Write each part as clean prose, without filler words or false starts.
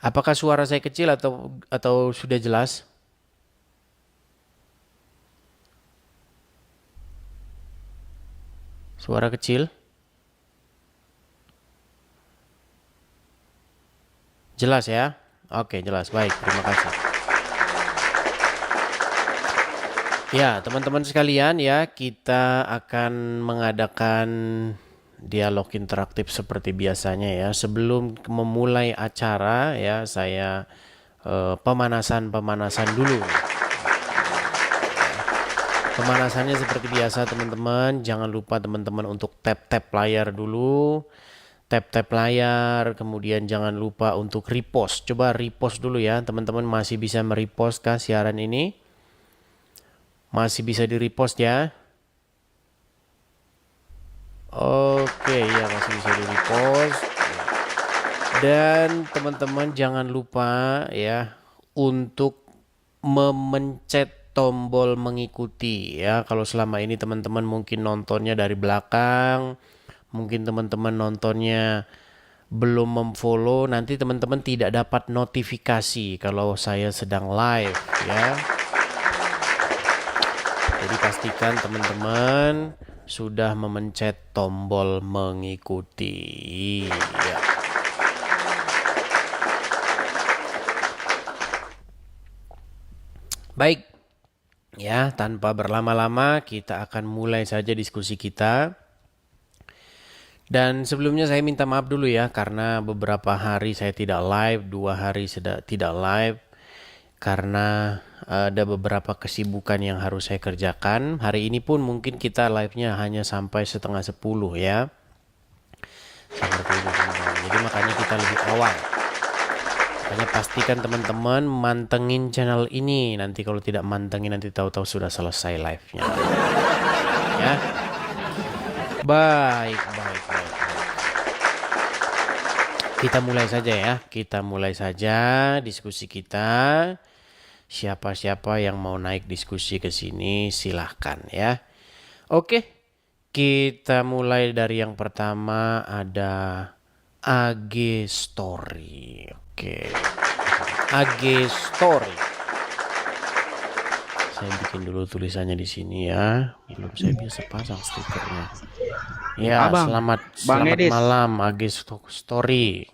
Apakah suara saya kecil atau sudah jelas? Suara kecil? Jelas ya? Oke, jelas. Baik, terima kasih. Ya, teman-teman sekalian ya, kita akan mengadakan dialog interaktif seperti biasanya ya. Sebelum memulai acara ya, saya pemanasan dulu. Pemanasannya seperti biasa teman-teman. Jangan lupa teman-teman untuk tap-tap layar dulu. Tap-tap layar, kemudian jangan lupa untuk repost. Coba repost dulu ya, teman-teman masih bisa merepost kah siaran ini? Masih bisa di repost ya? Oke, ya masih bisa di repost. Dan teman-teman jangan lupa ya untuk memencet tombol mengikuti ya. Kalau selama ini teman-teman mungkin nontonnya dari belakang, mungkin teman-teman nontonnya belum memfollow, nanti teman-teman tidak dapat notifikasi kalau saya sedang live ya. Jadi pastikan teman-teman sudah memencet tombol mengikuti ya. Baik, ya, tanpa berlama-lama kita akan mulai saja diskusi kita. Dan sebelumnya saya minta maaf dulu ya karena beberapa hari saya tidak live, 2 hari sudah tidak live karena ada beberapa kesibukan yang harus saya kerjakan. Hari ini pun mungkin kita live-nya hanya sampai setengah 10 ya. Seperti itu teman-teman. Jadi makanya kita lebih awal. Makanya pastikan teman-teman mantengin channel ini. Nanti kalau tidak mantengin nanti tahu-tahu sudah selesai live-nya. Ya. Baik, baik, baik, baik. Kita mulai saja ya. Kita mulai saja diskusi kita. Siapa-siapa yang mau naik diskusi ke sini silahkan ya. Oke, kita mulai dari yang pertama ada AG Story. Oke, AG Story. Saya bikin dulu tulisannya di sini ya. Belum saya biasa pasang stikernya. Ya, Abang, Bang selamat Edis. malam AG Story.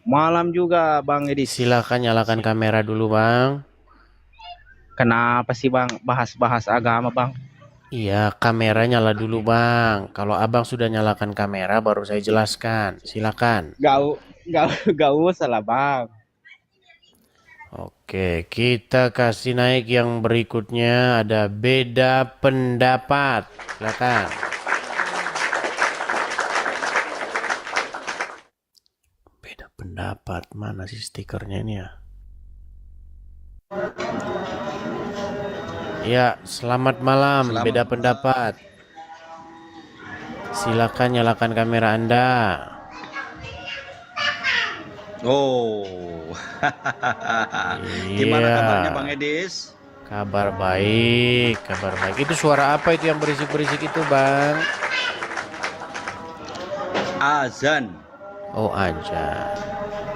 Malam juga Bang Edis. Silakan nyalakan kamera dulu, Bang. Kenapa sih Bang bahas-bahas agama Bang? Iya, kamera nyala dulu, Bang. Kalau Abang sudah nyalakan kamera baru saya jelaskan. Silakan. Gak usah lah Bang. Oke, kita kasih naik yang berikutnya ada beda pendapat. Silakan. Beda pendapat. Mana sih stikernya ini ya? Ya, selamat malam. Beda pendapat. Silakan nyalakan kamera Anda. Oh, gimana kabarnya Iya, Bang Edis? kabar baik, kabar baik. Itu suara apa itu yang berisik-berisik itu, Bang? Azan. Oh, aja.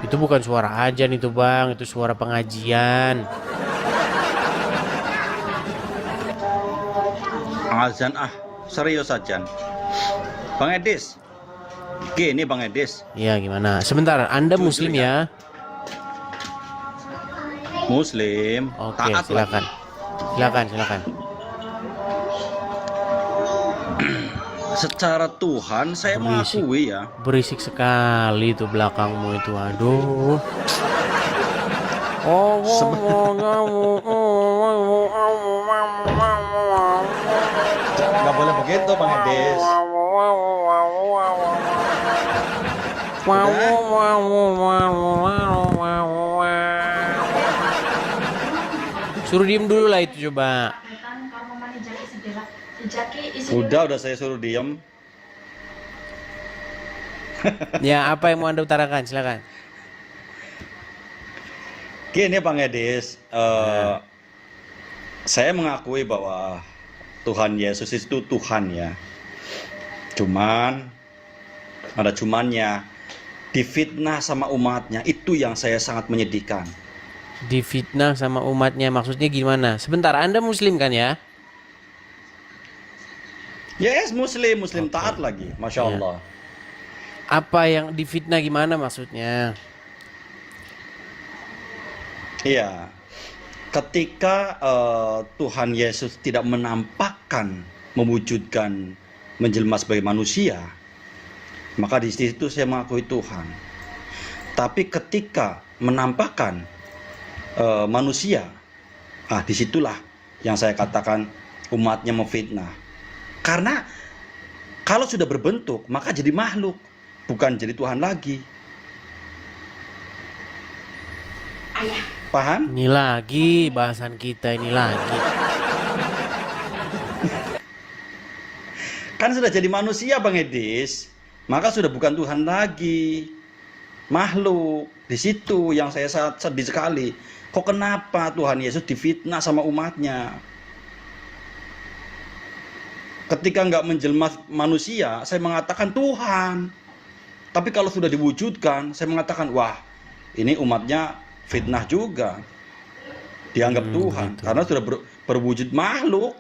Itu bukan suara ajan itu, Bang. Itu suara pengajian. Azan serius azan. Bang Edis. Gini Bang Edis. Iya, gimana? Sebentar, Anda Jujur Muslim ya. ya? Muslim, Oke, taat silakan. lagi. Silakan. Secara Tuhan saya Berisik. mengakui ya. Berisik sekali itu belakangmu itu. Aduh. Oh, Nggak boleh begitu Bang Edis. Suruh diem dulu lah itu coba. Udah saya suruh diem. Ya, apa yang mau Anda utarakan? Silakan. Gini Bang Edis, Ya. saya mengakui bahwa Tuhan Yesus itu Tuhan ya. Cuman ada cumannya. difitnah sama umatnya, itu yang saya sangat menyedihkan. Difitnah sama umatnya, maksudnya gimana? Sebentar, Anda Muslim kan ya? Yes, Muslim Oke. taat lagi, Masya Ya. Allah. Apa yang difitnah gimana maksudnya? Iya, ketika Tuhan Yesus tidak menampakkan, mewujudkan, menjelma sebagai manusia, maka di situ saya mengakui Tuhan. Tapi ketika menampakkan manusia, disitulah yang saya katakan umatnya memfitnah. Karena kalau sudah berbentuk, maka jadi makhluk, bukan jadi Tuhan lagi. Paham? Ini lagi bahasan kita ini lagi. Kan sudah jadi manusia, Bang Edis, maka sudah bukan Tuhan lagi, makhluk. Di situ yang saya sangat sedih sekali. Kok kenapa Tuhan Yesus difitnah sama umatnya? Ketika nggak menjelma manusia, saya mengatakan Tuhan. Tapi kalau sudah diwujudkan, saya mengatakan, wah, ini umatnya fitnah juga. Dianggap Tuhan, Gitu. karena sudah berwujud makhluk.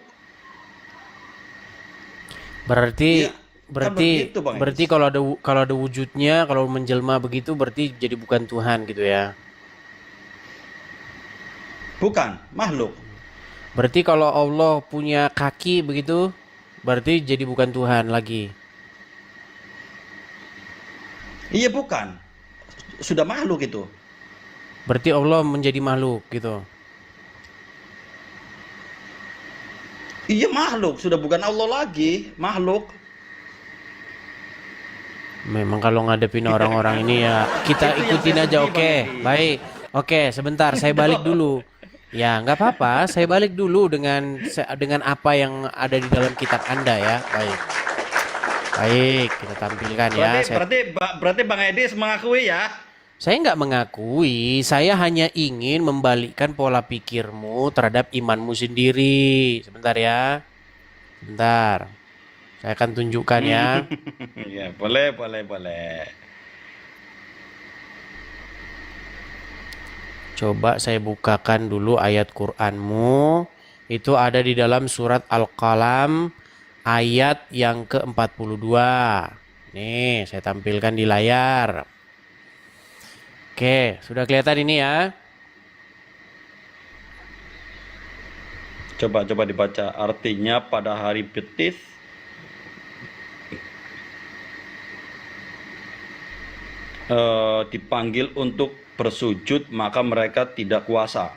Berarti Iya, kan begitu, Bang berarti Edis. kalau ada wujudnya, kalau menjelma begitu berarti jadi bukan Tuhan gitu ya. Bukan, makhluk. Berarti kalau Allah punya kaki begitu, berarti jadi bukan Tuhan lagi. Iya, bukan. Sudah makhluk itu. Berarti Allah menjadi makhluk gitu. Iya, makhluk. Sudah bukan Allah lagi, makhluk. Memang kalau ngadepin orang-orang ini ya kita Itu yang ikutin saya aja, sedih, Bang oke. Edis. Baik. Oke, sebentar saya balik dulu. Ya, nggak apa-apa. Saya balik dulu dengan apa yang ada di dalam kitab Anda ya. Baik. Baik, kita tampilkan ya. Berarti Bang Edis mengakui ya? Saya nggak mengakui, saya hanya ingin membalikkan pola pikirmu terhadap imanmu sendiri. Sebentar ya. Sebentar. Saya akan tunjukkan ya. Ya, boleh. Coba saya bukakan dulu ayat Qur'anmu. Itu ada di dalam surat Al-Qalam ayat yang ke-42. Nih, saya tampilkan di layar. Oke, sudah kelihatan ini ya. Coba dibaca artinya pada hari betis dipanggil untuk bersujud maka mereka tidak kuasa.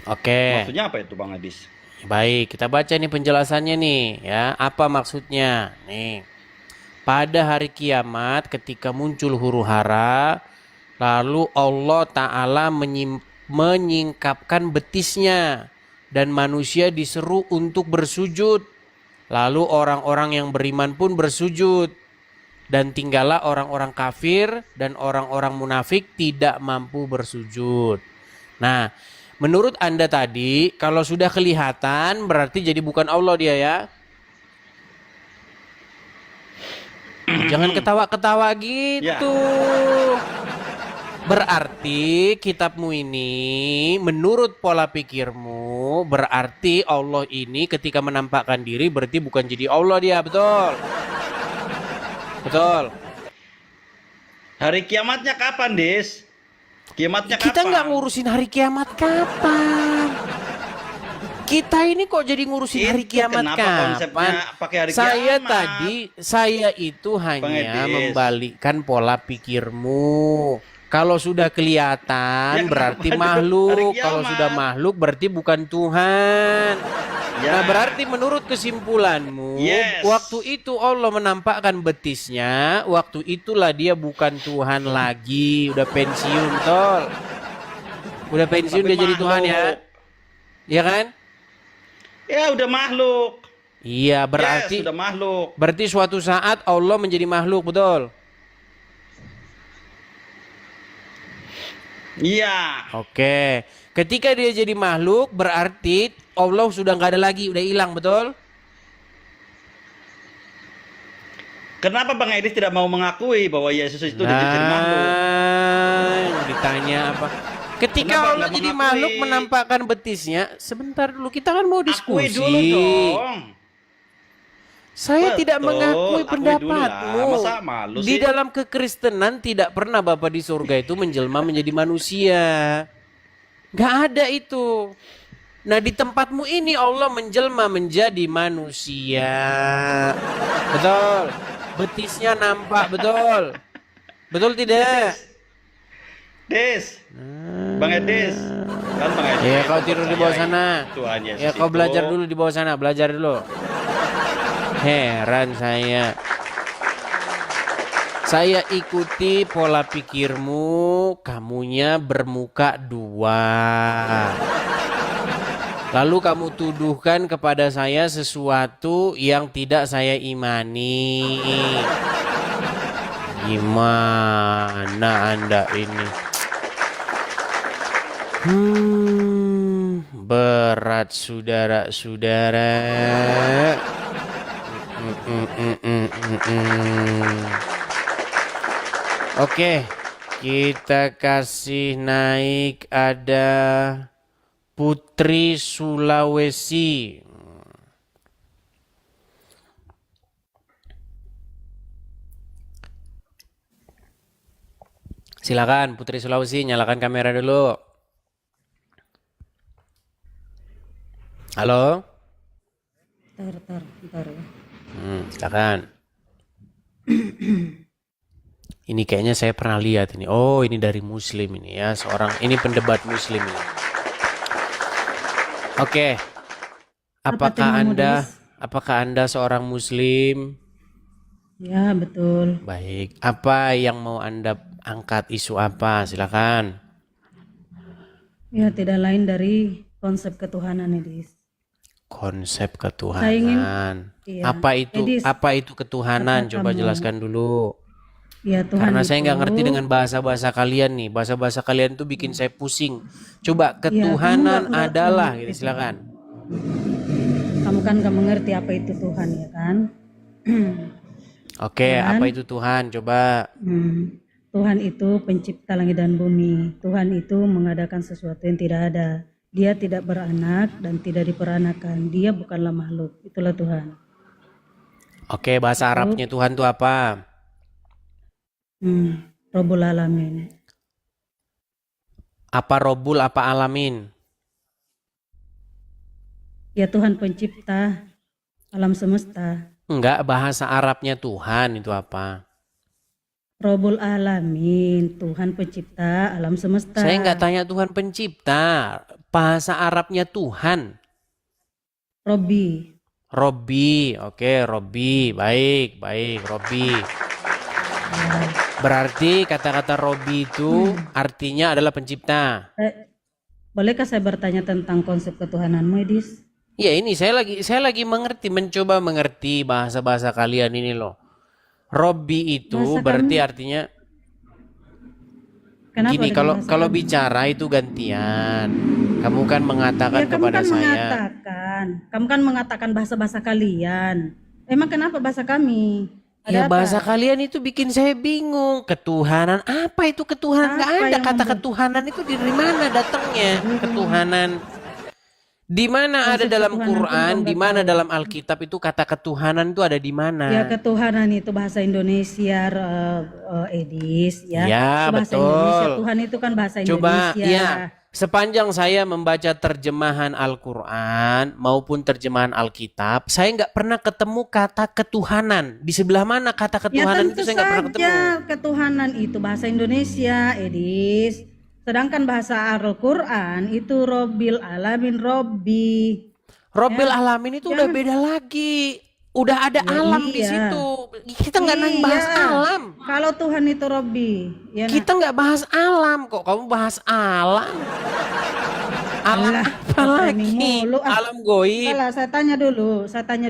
Oke. Maksudnya apa itu, Bang Edis? Baik, kita baca nih penjelasannya nih ya. Apa maksudnya? Nih. Pada hari kiamat ketika muncul huru-hara, lalu Allah Ta'ala menyingkapkan betisnya dan manusia diseru untuk bersujud. Lalu orang-orang yang beriman pun bersujud. Dan tinggallah orang-orang kafir dan orang-orang munafik tidak mampu bersujud. Nah, menurut Anda tadi, kalau sudah kelihatan berarti jadi bukan Allah dia ya. Jangan ketawa-ketawa Ya. gitu. Berarti kitabmu ini menurut pola pikirmu berarti Allah ini ketika menampakkan diri berarti bukan jadi Allah dia, betul? Betul. Hari kiamatnya kapan, Des? Kiamatnya Kita nggak kapan? ngurusin hari kiamat kapan. Kita ini kok jadi ngurusin hari Itu kiamat kenapa konsepnya kapan? pakai hari kiamat? Saya itu hanya Edis. membalikkan pola pikirmu. Kalau sudah kelihatan Ya, kenapa berarti hari makhluk. Kalau kiamat? sudah makhluk berarti bukan Tuhan. Ya. Nah, berarti menurut kesimpulanmu, Yes. waktu itu Allah menampakkan betisnya, waktu itulah dia bukan Tuhan lagi, udah pensiun, tol. Udah pensiun Tapi dia jadi Tuhan ya. makhluk. Iya kan? Ya, udah makhluk. Iya, Yes, sudah makhluk. berarti suatu saat Allah menjadi makhluk, betul? Iya. Oke. Ketika dia jadi makhluk, berarti Allah sudah nggak ada lagi, udah hilang, betul? Kenapa Bang Edis tidak mau mengakui bahwa Yesus itu jadi makhluk? Ditanya apa? Ketika Kenapa Allah nggak jadi mengakui? makhluk menampakkan betisnya, sebentar dulu kita kan mau Akui diskusi. dulu dong. Saya Betul, tidak mengakui akui dulu pendapatmu. lah. Masa malu Di sih? dalam kekristenan tidak pernah Bapa di surga itu menjelma menjadi manusia. Gak ada itu. Nah di tempatmu ini Allah menjelma menjadi manusia. Betul. Betisnya nampak, betul. Betul tidak? Des, Bang Edis, kan Bang Edis. Ya kau tidur di bawah sana. Tuhan Yesus Ya kau itu. belajar dulu di bawah sana, belajar dulu. Heran saya. Saya ikuti pola pikirmu, kamunya bermuka dua. Lalu kamu tuduhkan kepada saya sesuatu yang tidak saya imani. Gimana Anda ini? Berat saudara-saudara. Oke, kita kasih naik ada Putri Sulawesi. Silakan Putri Sulawesi, nyalakan kamera dulu. Halo? Bentar ya. Silakan. Ini kayaknya saya pernah lihat ini. Oh, ini dari Muslim ini ya, seorang ini pendebat Muslim ini. Oke. Apakah Anda seorang Muslim? Ya, betul. Baik. Apa yang mau Anda angkat, isu apa? Silakan. Ya, tidak lain dari konsep ketuhanan, Edis. Konsep Saya ketuhanan. iya. Apa itu ketuhanan? Apa Coba kamu- jelaskan dulu. Ya, Tuhan Karena saya nggak itu- ngerti dengan bahasa-bahasa kalian nih. Bahasa-bahasa kalian tuh bikin saya pusing. Coba ketuhanan nggak adalah, mengerti gitu. itu. Silakan. Kamu kan gak mengerti apa itu Tuhan, ya kan? Oke, Tuhan. apa itu Tuhan? Coba. Tuhan itu pencipta langit dan bumi. Tuhan itu mengadakan sesuatu yang tidak ada. Dia tidak beranak dan tidak diperanakan. Dia bukanlah makhluk. Itulah Tuhan. Oke, bahasa Arabnya Tuhan tuh apa? Rabbul Alamin. Apa Robul, apa Alamin? Ya, Tuhan pencipta alam semesta. Enggak, bahasa Arabnya Tuhan itu apa? Rabbul Alamin, Tuhan pencipta alam semesta. Saya nggak tanya Tuhan pencipta. Bahasa Arabnya Tuhan. Robbi. Robbi, oke, Robbi, baik, Robbi. Berarti kata-kata Robbi itu artinya adalah pencipta. Bolehkah saya bertanya tentang konsep ketuhananmu, Edis? Ya ini saya lagi mencoba mengerti bahasa-bahasa kalian ini loh. Robbi itu Bahasa berarti artinya Kenapa gini, dengan bahasa kalau kami? bicara itu gantian. Kamu kan mengatakan Ya, kamu kepada kan saya. kamu kan mengatakan bahasa-bahasa kalian. Emang kenapa bahasa kami? Ya Ada bahasa apa? kalian itu bikin saya bingung. Ketuhanan, apa itu ketuhanan? Nggak Apa ada yang kata membuat- ketuhanan itu dari mana datangnya? Ketuhanan. Di mana ada Konsep dalam ketuhanan pun Quran, kau di nggak mana tahu. dalam Alkitab itu kata ketuhanan itu ada di mana? Ya, ketuhanan itu bahasa Indonesia, Edis. Ya, Ya, Itu bahasa betul. Indonesia. Tuhan itu kan bahasa Coba, Indonesia. ya, sepanjang saya membaca terjemahan Al-Quran maupun terjemahan Alkitab, saya nggak pernah ketemu kata ketuhanan. Di sebelah mana kata Ya, ketuhanan itu tentu saya nggak pernah ketemu. saja ketuhanan itu bahasa Indonesia, Edis. Sedangkan bahasa Al-Quran itu Robbil Alamin, Robbi. Robbil Alamin itu udah beda lagi. Udah ada Ya, alam di iya. situ. Kita nggak bahas Iya. alam. Kalau Tuhan itu Robbi, ya nak? Kita nggak bahas alam kok. Kamu bahas alam. Alam Alah, apa apa lagi? ini mulu, ah. Alam goib. Salah, saya tanya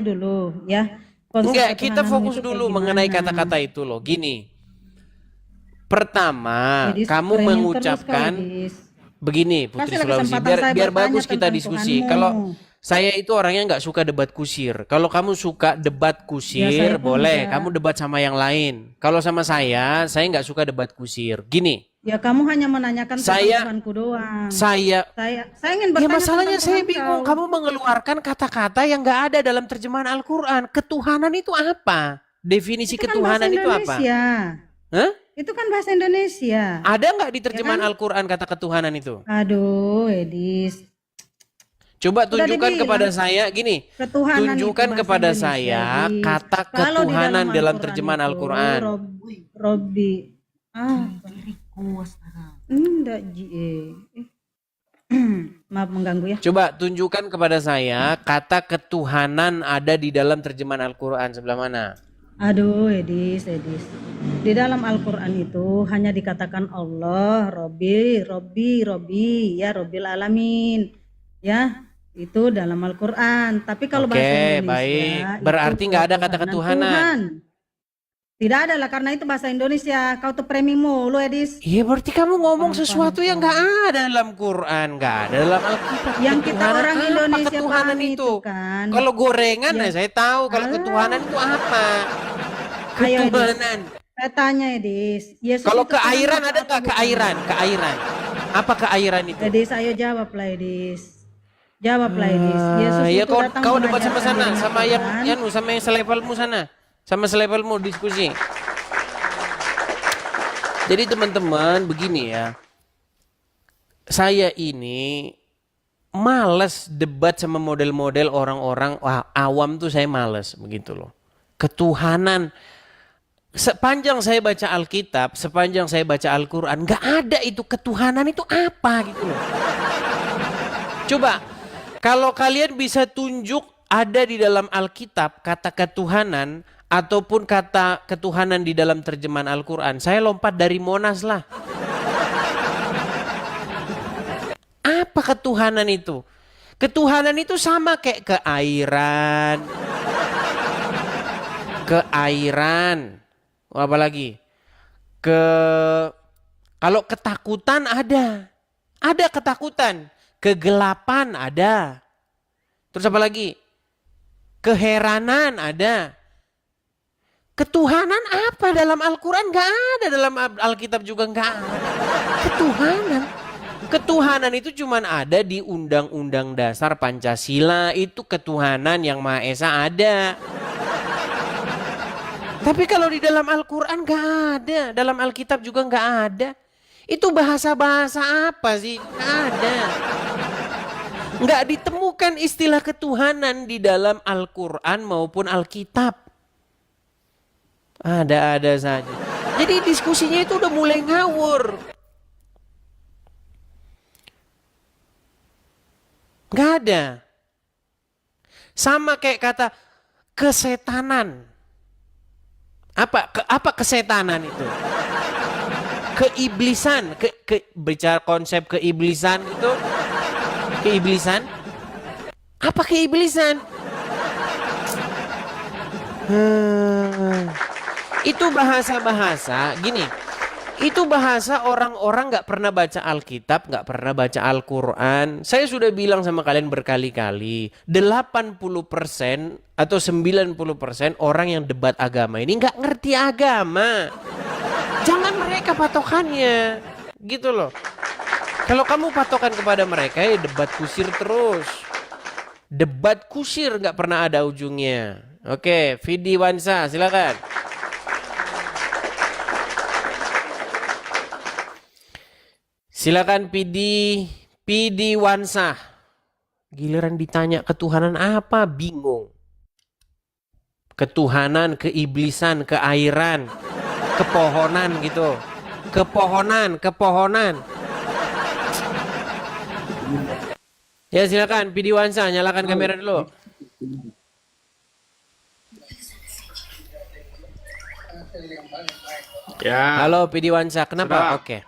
dulu, ya. Konsep Enggak, kita ketuhanan fokus itu dulu kayak mengenai gimana? kata-kata itu loh. Gini. Pertama, Edis, kamu framing mengucapkan terus kau, Edis. begini, Putri Kasihlah Sulawesi, kesempatan saya biar bertanya bagus kita tentang diskusi. Tuhanmu. Kalau Saya itu orangnya nggak suka debat kusir. Kalau kamu suka debat Ya, saya kusir, pun boleh. enggak. Kamu debat sama yang lain. Kalau sama saya nggak suka debat kusir. Gini, Ya, kamu hanya menanyakan tentang saya, Tuhanku doang. saya, Saya ingin ya bertanya masalahnya tentang saya Tuhan bingung. kau. Kamu mengeluarkan kata-kata yang nggak ada dalam terjemahan Al-Quran. Ketuhanan itu apa? Definisi Itu kan bahasa ketuhanan itu apa? Indonesia. Hah? Itu kan bahasa Indonesia. Ada nggak di Ya terjemahan kan? Al-Quran kata ketuhanan itu? Aduh, Edis. Coba Udah tunjukkan kepada dibilang saya gini. ketuhanan itu Tunjukkan bahasa kepada Indonesia, saya Edis. kata Kalau di dalam ketuhanan dalam Al-Quran terjemahan itu Al-Quran. Robbi. Enggak, Ji. Maaf mengganggu ya. Coba tunjukkan kepada saya kata ketuhanan ada di dalam terjemahan Al-Quran sebelah mana? Aduh, Edis. Di dalam Al-Quran itu hanya dikatakan Allah, Robbi, ya Robbil Alamin. Ya, itu dalam Al-Quran. Tapi kalau bahasa Oke, Indonesia baik. itu Berarti nggak ada kata ketuhanan ketuhanan. Tuhan. Tidak ada lah, karena itu bahasa Indonesia. Kau tuh premimu, lu Edis. Iya, berarti kamu ngomong Paham, sesuatu yang nggak ada dalam Quran, nggak ada dalam Alkitab. Yang kita Ketuhanan orang apa Indonesia ketuhanan pahami itu? itu kan. Kalau gorengan Ya. ya saya tahu. Kalau Alah. ketuhanan itu apa? Ayo, Edis. Ketuhanan. Saya tanya, Edis. Yesus Kalau itu Tuhan keairan apa ada nggak bukan? keairan? Keairan. Apa keairan itu? Edis, ayo jawablah, Edis. Jawablah, Edis. Yesus Ya itu kau datang kau debat sama mengajarkan sana, dirinya sama yang Tuhan. sama yang selevelmu sana, sama selevelmu diskusi. Jadi teman-teman begini ya, saya ini males debat sama model-model orang-orang awam tuh saya males begitu loh. Ketuhanan, sepanjang saya baca Alkitab, sepanjang saya baca Al-Quran, nggak ada itu ketuhanan itu apa gitu loh. Coba, kalau kalian bisa tunjuk ada di dalam Alkitab kata ketuhanan ataupun kata ketuhanan di dalam terjemahan Al-Quran, saya lompat dari Monas lah. Apa ketuhanan itu? Ketuhanan itu sama kayak keairan, apa lagi? Kalau ketakutan ada ketakutan. Kegelapan ada. Terus apa lagi? Keheranan ada. Ketuhanan apa dalam Al-Quran? Gak ada, dalam Alkitab juga gak ada. Ketuhanan. Ketuhanan itu cuma ada di Undang-Undang Dasar Pancasila. Itu ketuhanan yang Maha Esa ada. Tapi kalau di dalam Al-Quran gak ada. Dalam Alkitab juga gak ada. Itu bahasa-bahasa apa sih? Gak ada. Gak ditemukan istilah ketuhanan di dalam Al-Quran maupun Alkitab. Ada-ada saja. Jadi diskusinya itu udah mulai ngawur. Gak ada. Sama kayak kata kesetanan. Apa kesetanan itu? Keiblisan. Bicara konsep keiblisan itu. Keiblisan? Apa keiblisan? Itu bahasa-bahasa gini. Itu bahasa orang-orang gak pernah baca Alkitab, gak pernah baca Al-Quran. Saya sudah bilang sama kalian berkali-kali, 80% atau 90% orang yang debat agama ini gak ngerti agama. Jangan mereka patokannya, gitu loh. Kalau kamu patokan kepada mereka, ya debat kusir terus. Debat kusir gak pernah ada ujungnya. Oke, Vidi Wansa, silakan. Silakan Pidi Wansa. Giliran ditanya ketuhanan apa, bingung. Ketuhanan, keiblisan, keairan, kepohonan gitu. Kepohonan. Ya silakan Pidi Wansa, nyalakan kamera dulu. Ya. Halo Pidi Wansa, kenapa? Sudah. Oke.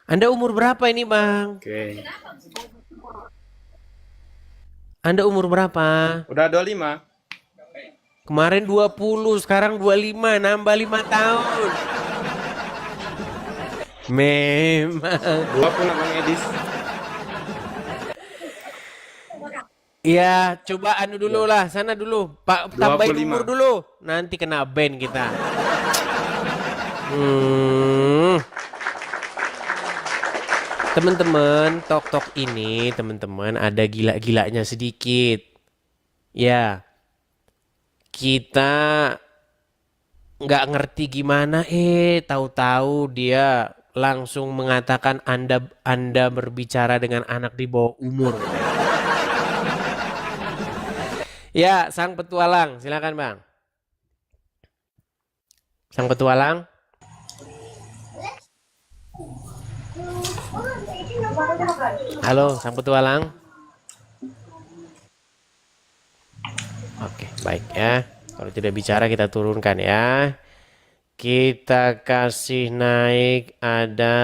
Anda umur berapa ini Bang? Oke. Anda umur berapa? Udah 25. Kemarin 20, sekarang 25, nambah 5 tahun. Memang. 20 Bang Edis. Ya, coba anu dulu lah, sana dulu. Pak, tambahin 25. umur dulu. Nanti kena ban kita. Hmm. Teman-teman, tok-tok ini, teman-teman, ada gila-gilanya sedikit. Ya, kita nggak ngerti gimana, tahu-tahu dia langsung mengatakan Anda berbicara dengan anak di bawah umur. Ya, sang petualang, silakan Bang. Sang petualang. Halo, sang petualang. Oke, baik ya. Kalau tidak bicara kita turunkan ya. Kita kasih naik ada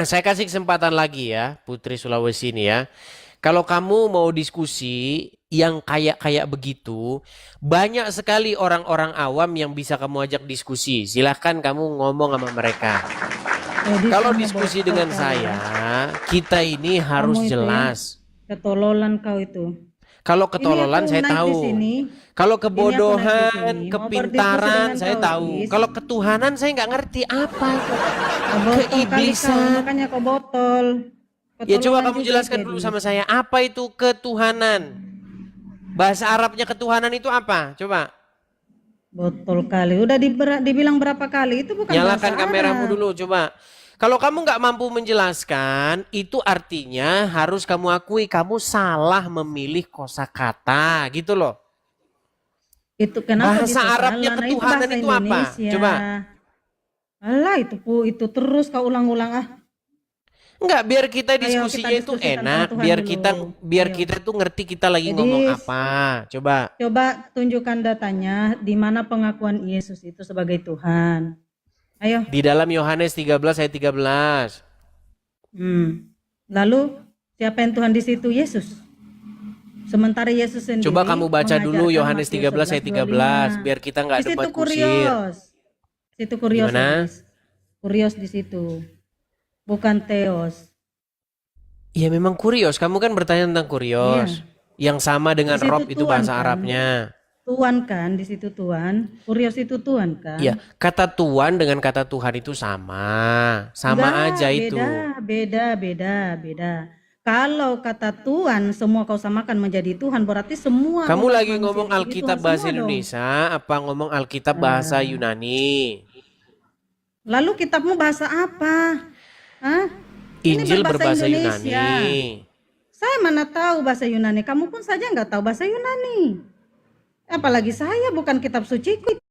Saya kasih kesempatan lagi ya, Putri Sulawesi ini ya. Kalau kamu mau diskusi yang kayak begitu, banyak sekali orang-orang awam yang bisa kamu ajak diskusi. Silahkan kamu ngomong sama mereka. Kalau kamu diskusi botol dengan kali. saya, kita ini harus Kamu itu ya, jelas. ketololan kau itu. Kalau Ini ketololan aku saya naik di tahu. sini. Kalau Ini aku naik di kebodohan, sini. Mau berdiskusi kepintaran dengan saya kau, tahu. Is. Kalau ketuhanan saya nggak ngerti apa itu. Kau botol kali kau, Keiblisan. makanya kau botol. Ya coba Ketololan kamu juga, jelaskan dulu Edis. sama saya, apa itu ketuhanan? Bahasa Arabnya ketuhanan itu apa? Coba Botol kali. Udah dibilang berapa kali? Itu bukan nyalakan bahasa kameramu Arab. dulu, coba. Kalau kamu nggak mampu menjelaskan, itu artinya harus kamu akui kamu salah memilih kosakata, gitu loh. Itu kenapa Bahasa bisa Arabnya salah? Nah, itu ketuhanan bahasa itu apa? Indonesia. Coba. Alah, itu terus kau ulang-ulang ah. Enggak, biar kita Ayo diskusinya kita itu diskusi tentang enak, Tuhan biar dulu. biar Ayo. kita tuh ngerti kita lagi ngomong Edis, apa. Coba. coba tunjukkan datanya di mana pengakuan Yesus itu sebagai Tuhan. Ayo. Di dalam Yohanes 13 ayat 13. Lalu siapa yang Tuhan di situ? Yesus. Sementara Yesus sendiri Coba kamu baca dulu mengajarkan Yohanes 13 ayat 13 biar kita nggak Di situ debat kusir. kurios. Situ kurios. Gimana? Edis. Kurios di situ. Bukan teos. Ya memang kurios, kamu kan bertanya tentang kurios. Yang sama dengan Di situ Rob itu Tuhan bahasa kan. Arabnya. Tuhan kan di situ Tuhan. Kurios itu Tuhan kan. Ya, kata Tuhan dengan kata Tuhan itu sama. Sama Enggak, aja itu. Beda. Kalau kata Tuhan semua kau samakan menjadi Tuhan, berarti semua Kamu umat lagi manusia ngomong jadi Alkitab Tuhan bahasa semua dong. Indonesia apa ngomong Alkitab bahasa Yunani? Lalu kitabmu bahasa apa? Hah? Ini Injil berbahasa Indonesia. Yunani. Saya mana tahu bahasa Yunani, kamu pun saja nggak tahu bahasa Yunani. Apalagi saya, bukan kitab suciku.